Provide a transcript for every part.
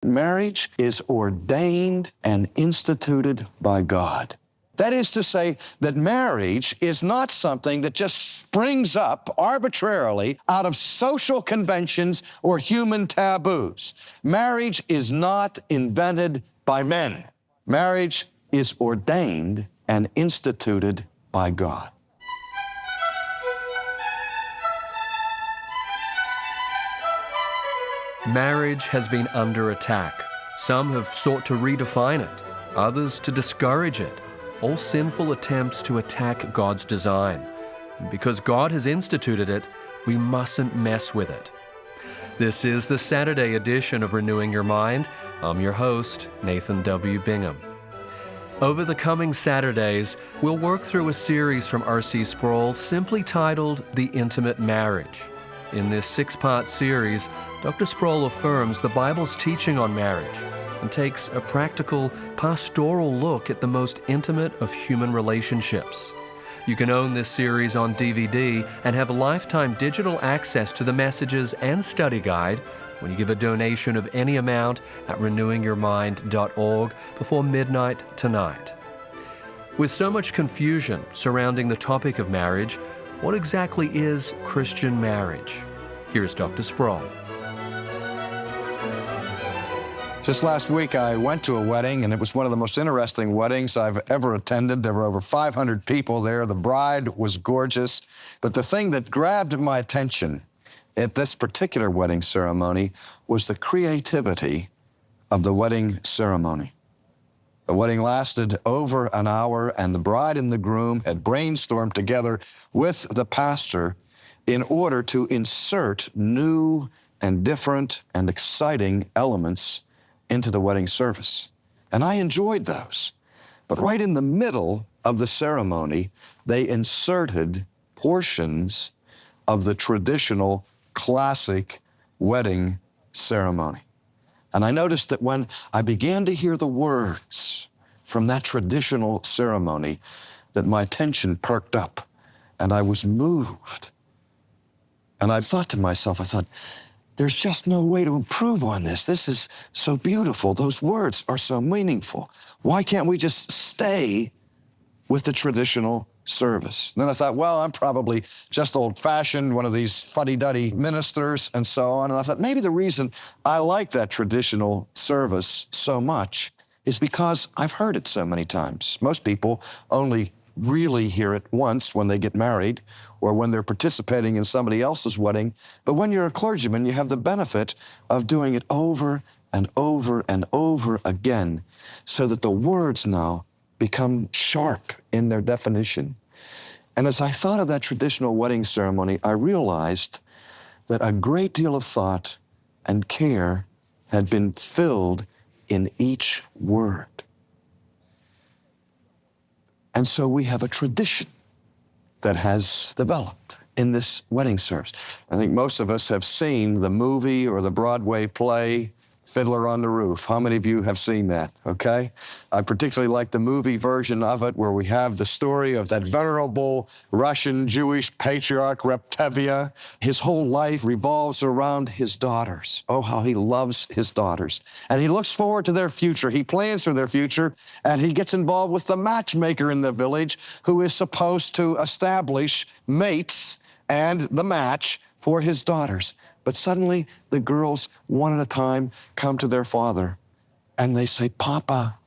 Marriage is ordained and instituted by God. That is to say that marriage is not something that just springs up arbitrarily out of social conventions or human taboos. Marriage is not invented by men. Marriage is ordained and instituted by God. Marriage has been under attack. Some have sought to redefine it, others to discourage it. All sinful attempts to attack God's design. And because God has instituted it, we mustn't mess with it. This is the Saturday edition of Renewing Your Mind. I'm your host, Nathan W. Bingham. Over the coming Saturdays, we'll work through a series from R.C. Sproul simply titled The Intimate Marriage. In this 6-part series, Dr. Sproul affirms the Bible's teaching on marriage and takes a practical, pastoral look at the most intimate of human relationships. You can own this series on DVD and have lifetime digital access to the messages and study guide when you give a donation of any amount at renewingyourmind.org before midnight tonight. With so much confusion surrounding the topic of marriage, what exactly is Christian marriage? Here's Dr. Sproul. Just last week, I went to a wedding, and it was one of the most interesting weddings I've ever attended. There were over 500 people there. The bride was gorgeous. But the thing that grabbed my attention at this particular wedding ceremony was the creativity of the wedding ceremony. The wedding lasted over an hour, and the bride and the groom had brainstormed together with the pastor in order to insert new and different and exciting elements into the wedding service. And I enjoyed those. But right in the middle of the ceremony, they inserted portions of the traditional classic wedding ceremony. And I noticed that when I began to hear the words from that traditional ceremony, that my attention perked up and I was moved. And I thought to myself, there's just no way to improve on this. This is so beautiful. Those words are so meaningful. Why can't we just stay with the traditional service? And then I thought, well, I'm probably just old-fashioned, one of these fuddy-duddy ministers and so on. And I thought maybe the reason I like that traditional service so much is because I've heard it so many times. Most people only really hear it once when they get married or when they're participating in somebody else's wedding. But when you're a clergyman, you have the benefit of doing it over and over and over again so that the words now become sharp in their definition. And as I thought of that traditional wedding ceremony, I realized that a great deal of thought and care had been filled in each word. And so we have a tradition that has developed in this wedding service. I think most of us have seen the movie or the Broadway play, Fiddler on the Roof. How many of you have seen that, okay? I particularly like the movie version of it where we have the story of that venerable Russian Jewish patriarch, Reptevia. His whole life revolves around his daughters. Oh, how he loves his daughters. And he looks forward to their future. He plans for their future, and he gets involved with the matchmaker in the village who is supposed to establish mates and the match for his daughters. But suddenly, the girls, one at a time, come to their father, and they say, "Papa,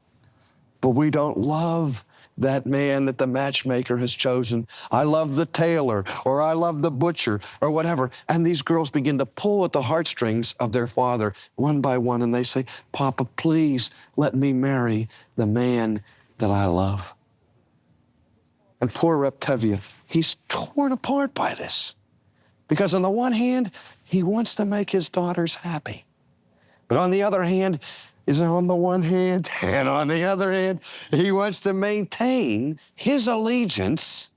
but we don't love that man that the matchmaker has chosen. I love the tailor, or I love the butcher, or whatever." And these girls begin to pull at the heartstrings of their father, one by one, and they say, "Papa, please let me marry the man that I love." And poor Reptevia, he's torn apart by this. Because on the one hand, he wants to make his daughters happy. But on the other hand, he wants to maintain his allegiance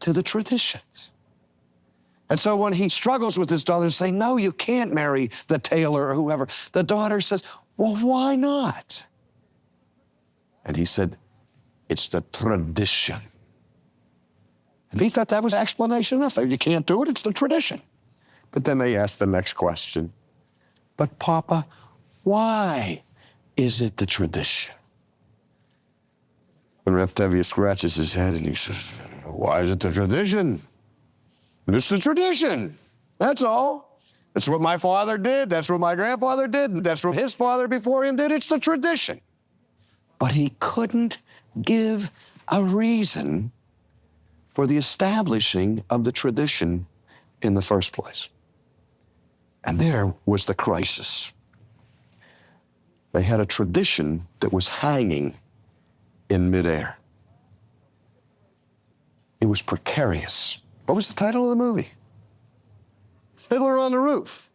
to the traditions. And so when he struggles with his daughters, say, "No, you can't marry the tailor," or whoever, the daughter says, "Well, why not?" And he said, "It's the tradition." And he thought that was explanation enough. You can't do it, it's the tradition. But then they asked the next question. "But Papa, Why is it the tradition? And Rep Tevye scratches his head and he says, why is it the tradition? It's the tradition. That's all. That's what my father did. That's what my grandfather did. That's what his father before him did. It's the tradition. But he couldn't give a reason for the establishing of the tradition in the first place. And there was the crisis. They had a tradition that was hanging in midair. It was precarious. What was the title of the movie? Fiddler on the Roof.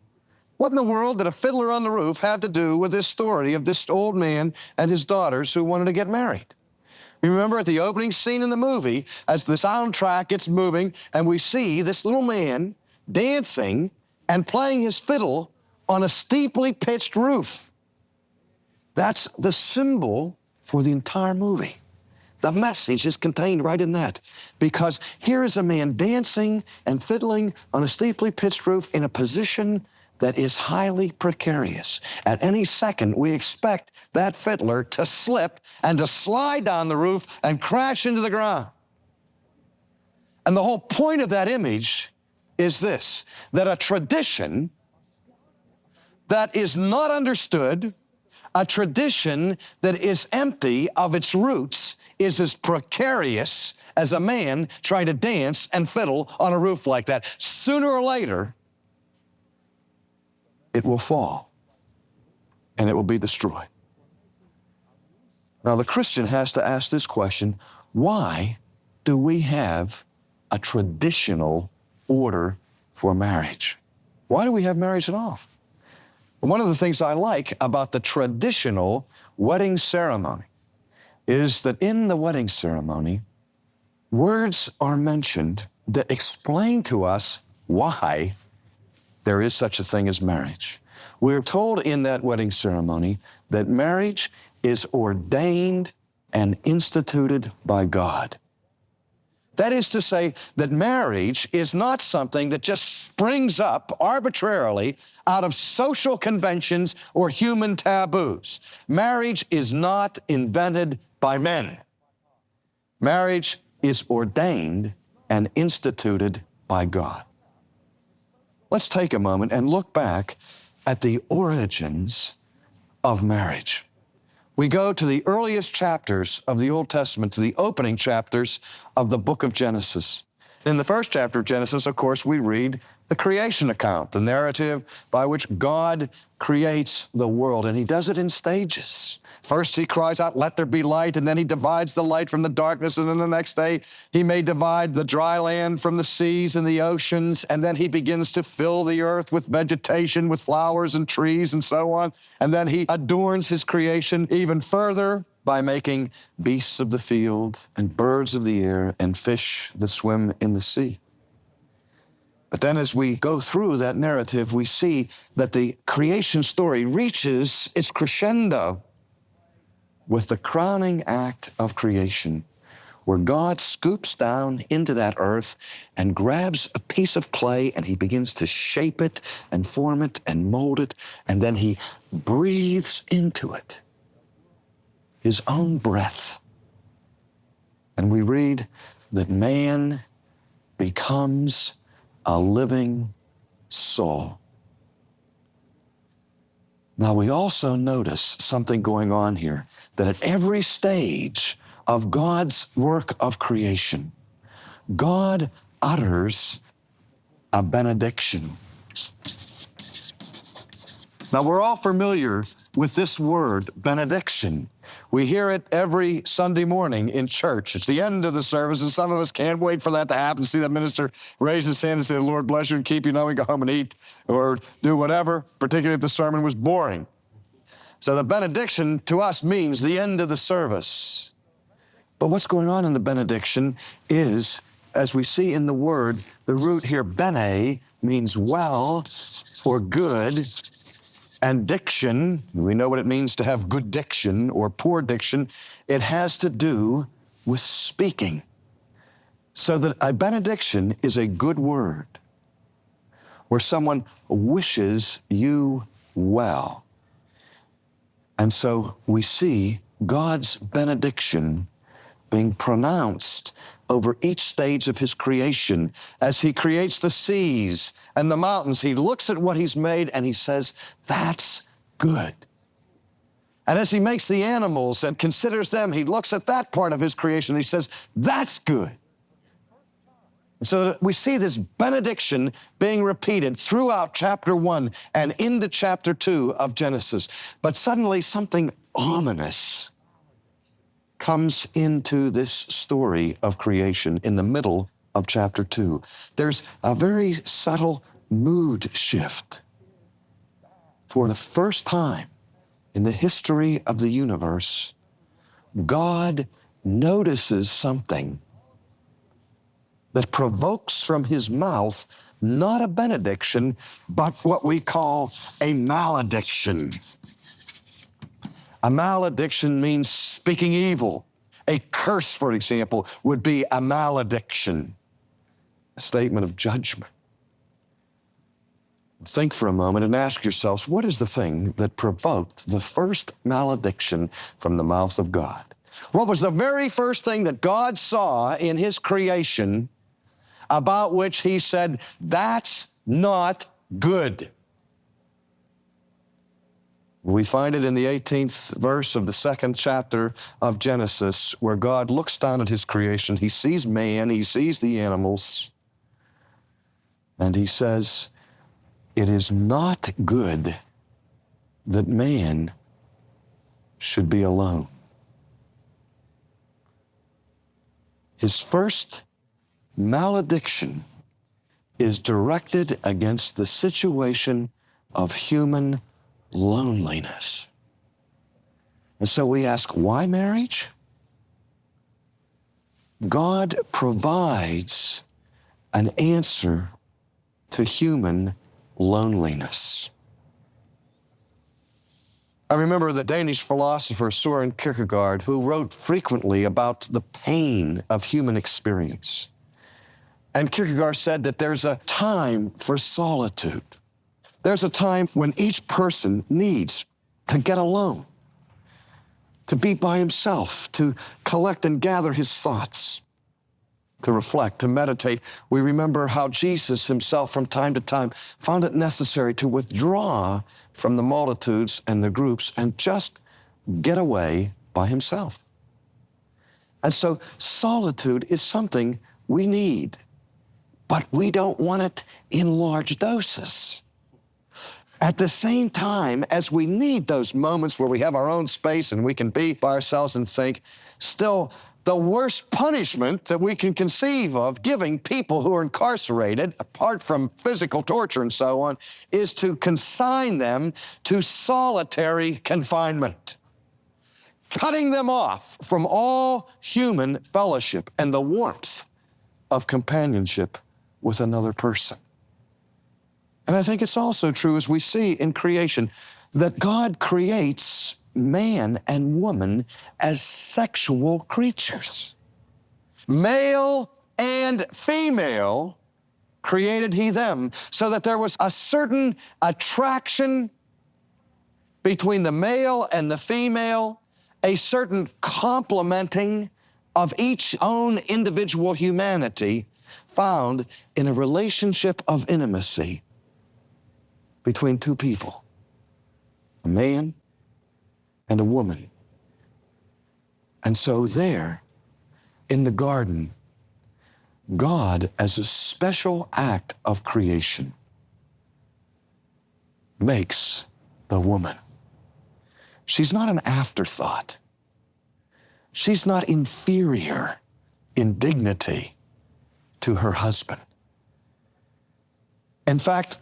What in the world did a fiddler on the roof have to do with this story of this old man and his daughters who wanted to get married? Remember at the opening scene in the movie, as the soundtrack gets moving, and we see this little man dancing and playing his fiddle on a steeply pitched roof. That's the symbol for the entire movie. The message is contained right in that, because here is a man dancing and fiddling on a steeply pitched roof in a position that is highly precarious. At any second, we expect that fiddler to slip and to slide down the roof and crash into the ground. And the whole point of that image is this, that a tradition that is not understood, a tradition that is empty of its roots, is as precarious as a man trying to dance and fiddle on a roof like that. Sooner or later, it will fall and it will be destroyed. Now, the Christian has to ask this question, why do we have a traditional order for marriage? Why do we have marriage at all? One of the things I like about the traditional wedding ceremony is that in the wedding ceremony, words are mentioned that explain to us why there is such a thing as marriage. We're told in that wedding ceremony that marriage is ordained and instituted by God. That is to say that marriage is not something that just springs up arbitrarily out of social conventions or human taboos. Marriage is not invented by men. Marriage is ordained and instituted by God. Let's take a moment and look back at the origins of marriage. We go to the earliest chapters of the Old Testament, to the opening chapters of the book of Genesis. In the first chapter of Genesis, of course, we read the creation account, the narrative by which God creates the world, and he does it in stages. First, he cries out, "Let there be light," and then he divides the light from the darkness, and then the next day, he may divide the dry land from the seas and the oceans, and then he begins to fill the earth with vegetation, with flowers and trees and so on, and then he adorns his creation even further by making beasts of the field and birds of the air and fish that swim in the sea. But then as we go through that narrative, we see that the creation story reaches its crescendo with the crowning act of creation, where God scoops down into that earth and grabs a piece of clay and he begins to shape it and form it and mold it, and then he breathes into it his own breath. And we read that man becomes a living soul. Now, we also notice something going on here, that at every stage of God's work of creation, God utters a benediction. Now, we're all familiar with this word, benediction. We hear it every Sunday morning in church. It's the end of the service, and some of us can't wait for that to happen, see that minister raise his hand and say, "The Lord bless you and keep you," now we go home and eat or do whatever, particularly if the sermon was boring. So the benediction to us means the end of the service. But what's going on in the benediction is, as we see in the word, the root here, bene, means well or good. And diction, we know what it means to have good diction or poor diction. It has to do with speaking. So that a benediction is a good word where someone wishes you well. And so we see God's benediction being pronounced over each stage of his creation. As he creates the seas and the mountains, he looks at what he's made and he says, that's good. And as he makes the animals and considers them, he looks at that part of his creation and he says, that's good. So we see this benediction being repeated throughout chapter 1 and into chapter 2 of Genesis. But suddenly something ominous comes into this story of creation in the middle of chapter 2. There's a very subtle mood shift. For the first time in the history of the universe, God notices something that provokes from his mouth not a benediction, but what we call a malediction. A malediction means speaking evil. A curse, for example, would be a malediction, a statement of judgment. Think for a moment and ask yourselves, what is the thing that provoked the first malediction from the mouth of God? What was the very first thing that God saw in his creation about which he said, that's not good? We find it in the 18th verse of the 2nd chapter of Genesis, where God looks down at his creation. He sees man, he sees the animals, and he says, it is not good that man should be alone. His first malediction is directed against the situation of human loneliness. And so we ask, why marriage? God provides an answer to human loneliness. I remember the Danish philosopher Søren Kierkegaard, who wrote frequently about the pain of human experience. And Kierkegaard said that there's a time for solitude. There's a time when each person needs to get alone, to be by himself, to collect and gather his thoughts, to reflect, to meditate. We remember how Jesus himself from time to time found it necessary to withdraw from the multitudes and the groups and just get away by himself. And so solitude is something we need, but we don't want it in large doses. At the same time as we need those moments where we have our own space and we can be by ourselves and think, still, the worst punishment that we can conceive of giving people who are incarcerated, apart from physical torture and so on, is to consign them to solitary confinement, cutting them off from all human fellowship and the warmth of companionship with another person. And I think it's also true, as we see in creation, that God creates man and woman as sexual creatures. Male and female created he them, so that there was a certain attraction between the male and the female, a certain complementing of each own individual humanity found in a relationship of intimacy between two people, a man and a woman. And so there, in the garden, God, as a special act of creation, makes the woman. She's not an afterthought. She's not inferior in dignity to her husband. In fact,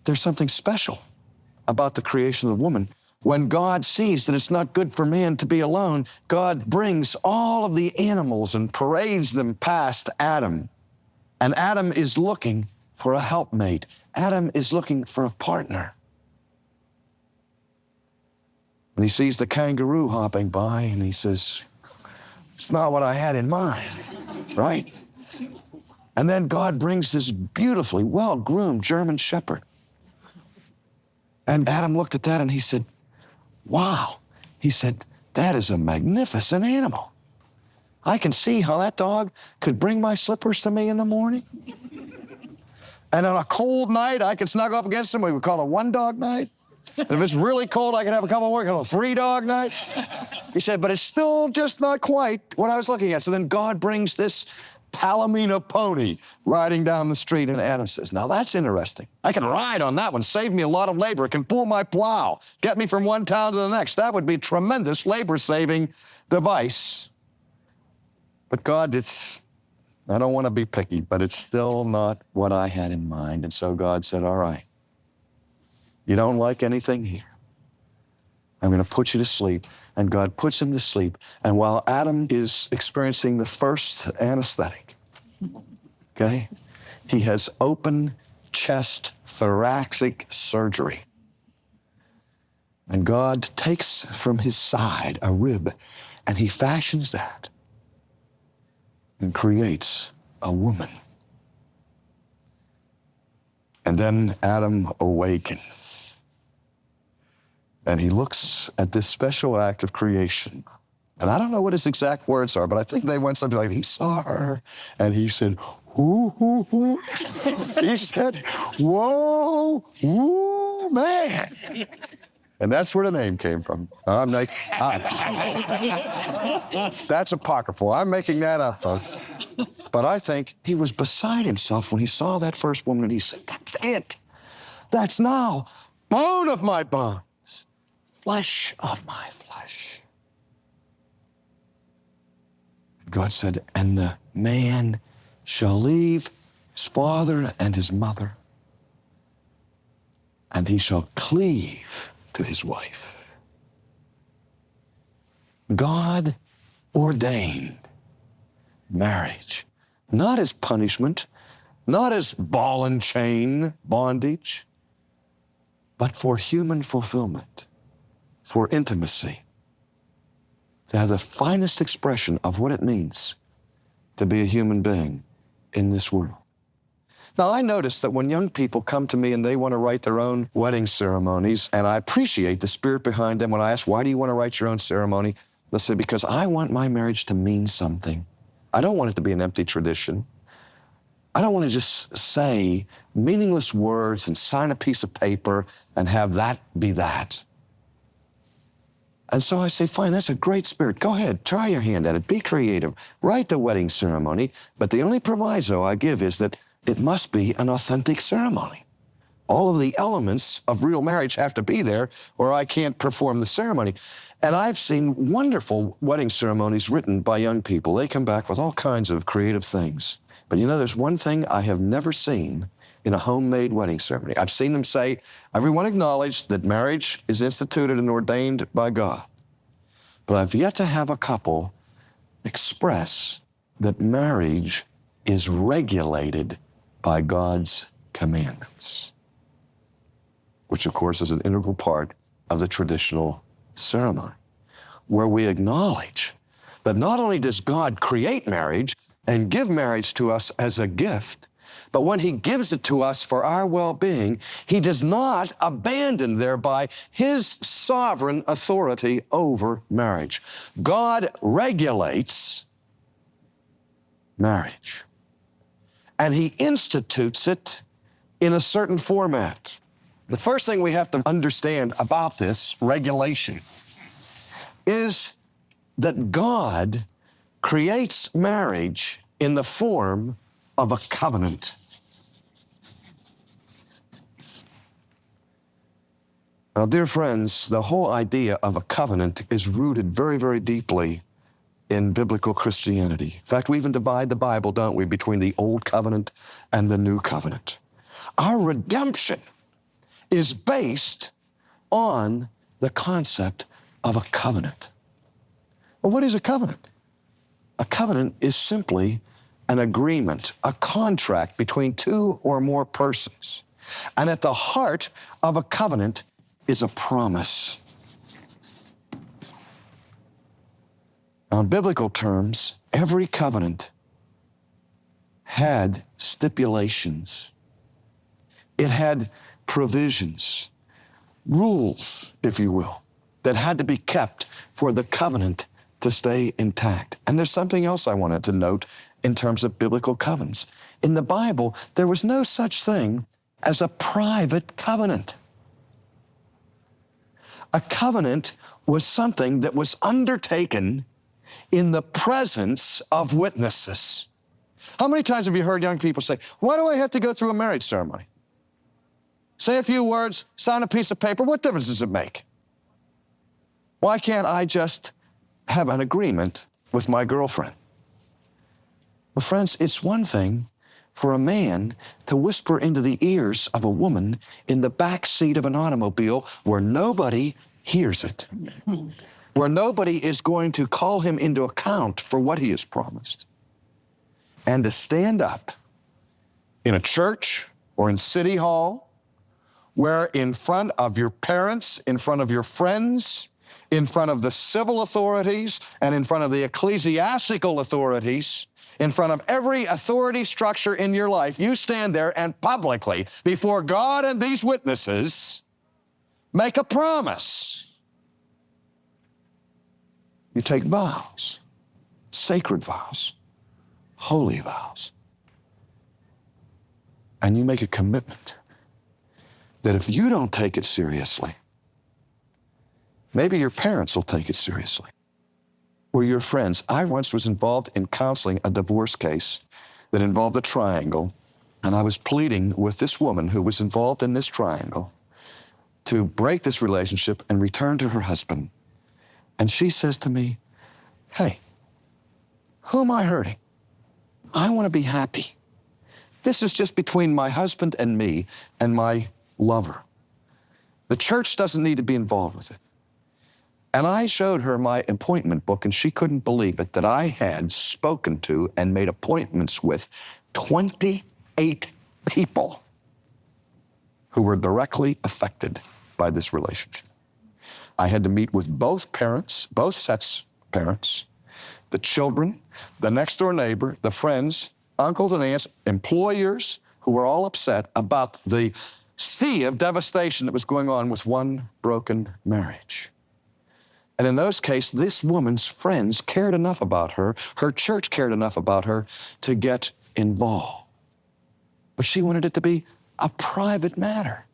there's something special about the creation of the woman. When God sees that it's not good for man to be alone, God brings all of the animals and parades them past Adam. And Adam is looking for a helpmate. Adam is looking for a partner. And he sees the kangaroo hopping by and he says, it's not what I had in mind, right? And then God brings this beautifully well-groomed German shepherd. And Adam looked at that and he said, wow, He said, that is a magnificent animal. I can see how that dog could bring my slippers to me in the morning. And on a cold night, I could snuggle up against him. We would call it a one-dog night. And if it's really cold, I could have a couple more, call it a three-dog night. He said, but it's still just not quite what I was looking at. So then God brings this Palomino pony riding down the street, and Adam says, now that's interesting. I can ride on that one, save me a lot of labor. It can pull my plow, get me from one town to the next. That would be a tremendous labor-saving device. But God, I don't want to be picky, but it's still not what I had in mind. And so God said, all right, you don't like anything here. I'm going to put you to sleep. And God puts him to sleep. And while Adam is experiencing the first anesthetic, okay, he has open chest thoracic surgery. And God takes from his side a rib, and he fashions that and creates a woman. And then Adam awakens. And he looks at this special act of creation. And I don't know what his exact words are, but I think they went something like, he saw her, and he said, whoo, whoo, whoo. He said, whoa, whoo, man. And that's where the name came from. I'm like, that's apocryphal. I'm making that up, folks. But I think he was beside himself when he saw that first woman, and he said, that's it. That's now bone of my bones, flesh of my flesh. God said, and the man shall leave his father and his mother, and he shall cleave to his wife. God ordained marriage, not as punishment, not as ball and chain bondage, but for human fulfillment, for intimacy, to have the finest expression of what it means to be a human being in this world. Now, I notice that when young people come to me and they want to write their own wedding ceremonies, and I appreciate the spirit behind them. When I ask, why do you want to write your own ceremony? They'll say, because I want my marriage to mean something. I don't want it to be an empty tradition. I don't want to just say meaningless words and sign a piece of paper and have that be that. And so I say, fine, that's a great spirit. Go ahead, try your hand at it. Be creative. Write the wedding ceremony. But the only proviso I give is that it must be an authentic ceremony. All of the elements of real marriage have to be there, or I can't perform the ceremony. And I've seen wonderful wedding ceremonies written by young people. They come back with all kinds of creative things. But you know, there's one thing I have never seen in a homemade wedding ceremony. I've seen them say, everyone acknowledge that marriage is instituted and ordained by God. But I've yet to have a couple express that marriage is regulated by God's commandments, which of course is an integral part of the traditional ceremony, where we acknowledge that not only does God create marriage and give marriage to us as a gift, but when he gives it to us for our well-being, he does not abandon thereby his sovereign authority over marriage. God regulates marriage, and he institutes it in a certain format. The first thing we have to understand about this regulation is that God creates marriage in the form of a covenant. Now, dear friends, the whole idea of a covenant is rooted very, very deeply in biblical Christianity. In fact, we even divide the Bible, don't we, between the Old Covenant and the New Covenant. Our redemption is based on the concept of a covenant. Well, what is a covenant? A covenant is simply an agreement, a contract between two or more persons. And at the heart of a covenant is a promise. Now, in biblical terms, every covenant had stipulations. It had provisions, rules, if you will. that had to be kept for the covenant to stay intact. And there's something else I wanted to note in terms of biblical covenants. In the Bible, there was no such thing as a private covenant. A covenant was something that was undertaken in the presence of witnesses. How many times have you heard young people say, why do I have to go through a marriage ceremony? Say a few words, sign a piece of paper, what difference does it make? Why can't I just have an agreement with my girlfriend? Well, friends, it's one thing for a man to whisper into the ears of a woman in the back seat of an automobile where nobody hears it, where nobody is going to call him into account for what he has promised, and to stand up in a church or in City Hall where in front of your parents, in front of your friends, in front of the civil authorities, and in front of the ecclesiastical authorities, in front of every authority structure in your life, you stand there and publicly, before God and these witnesses, make a promise. You take vows, sacred vows, holy vows, and you make a commitment that if you don't take it seriously, maybe your parents will take it seriously, or your friends. I once was involved in counseling a divorce case that involved a triangle, and I was pleading with this woman who was involved in this triangle to break this relationship and return to her husband. And she says to me, hey, who am I hurting? I want to be happy. This is just between my husband and me and my lover. The church doesn't need to be involved with it. And I showed her my appointment book, and she couldn't believe it, that I had spoken to and made appointments with 28 people who were directly affected by this relationship. I had to meet with both parents, both sets of parents, the children, the next door neighbor, the friends, uncles and aunts, employers who were all upset about the sea of devastation that was going on with one broken marriage. And in those cases, this woman's friends cared enough about her, her church cared enough about her to get involved. But she wanted it to be a private matter.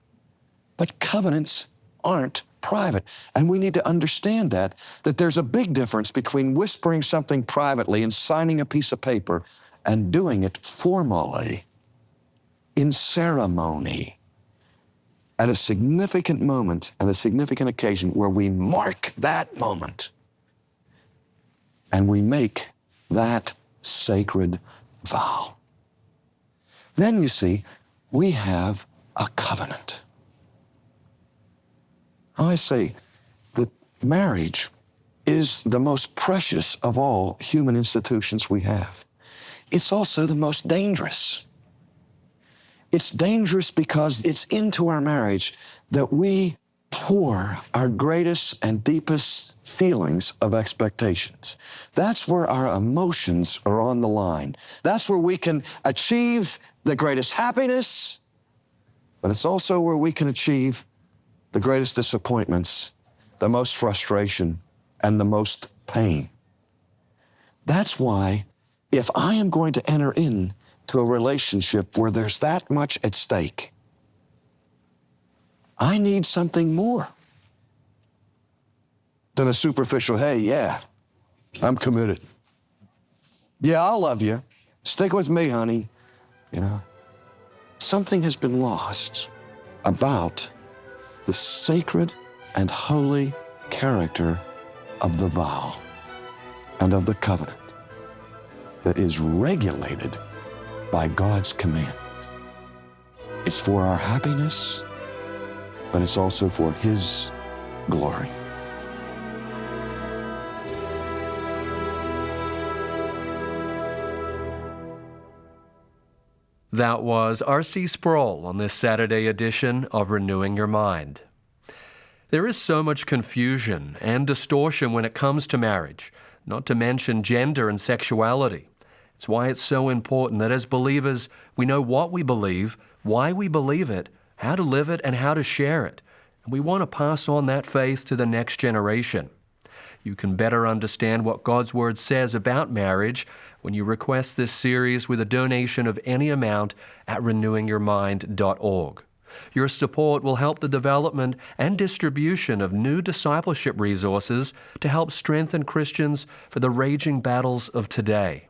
But covenants aren't private. And we need to understand that there's a big difference between whispering something privately and signing a piece of paper and doing it formally, in ceremony, at a significant moment and a significant occasion where we mark that moment and we make that sacred vow. Then you see, we have a covenant. I say that marriage is the most precious of all human institutions we have. It's also the most dangerous. It's dangerous because it's into our marriage that we pour our greatest and deepest feelings of expectations. That's where our emotions are on the line. That's where we can achieve the greatest happiness, but it's also where we can achieve the greatest disappointments, the most frustration, and the most pain. That's why if I am going to enter into a relationship where there's that much at stake, I need something more than a superficial, hey, yeah, I'm committed. Yeah, I'll love you. Stick with me, honey. You know, something has been lost about the sacred and holy character of the vow and of the covenant that is regulated by God's command. It's for our happiness, but it's also for His glory. That was R.C. Sproul on this Saturday edition of Renewing Your Mind. There is so much confusion and distortion when it comes to marriage, not to mention gender and sexuality. It's why it's so important that as believers, we know what we believe, why we believe it, how to live it, and how to share it. and we want to pass on that faith to the next generation. You can better understand what God's Word says about marriage when you request this series with a donation of any amount at renewingyourmind.org. Your support will help the development and distribution of new discipleship resources to help strengthen Christians for the raging battles of today.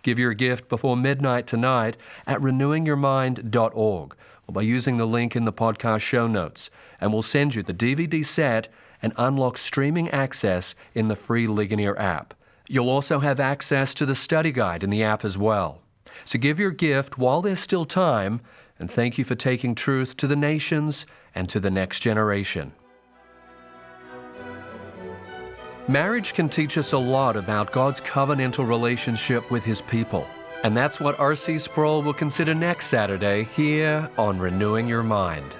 Give your gift before midnight tonight at renewingyourmind.org or by using the link in the podcast show notes, and we'll send you the DVD set and unlock streaming access in the free Ligonier app. You'll also have access to the study guide in the app as well. So give your gift while there's still time, and thank you for taking truth to the nations and to the next generation. Marriage can teach us a lot about God's covenantal relationship with His people. And that's what R.C. Sproul will consider next Saturday here on Renewing Your Mind.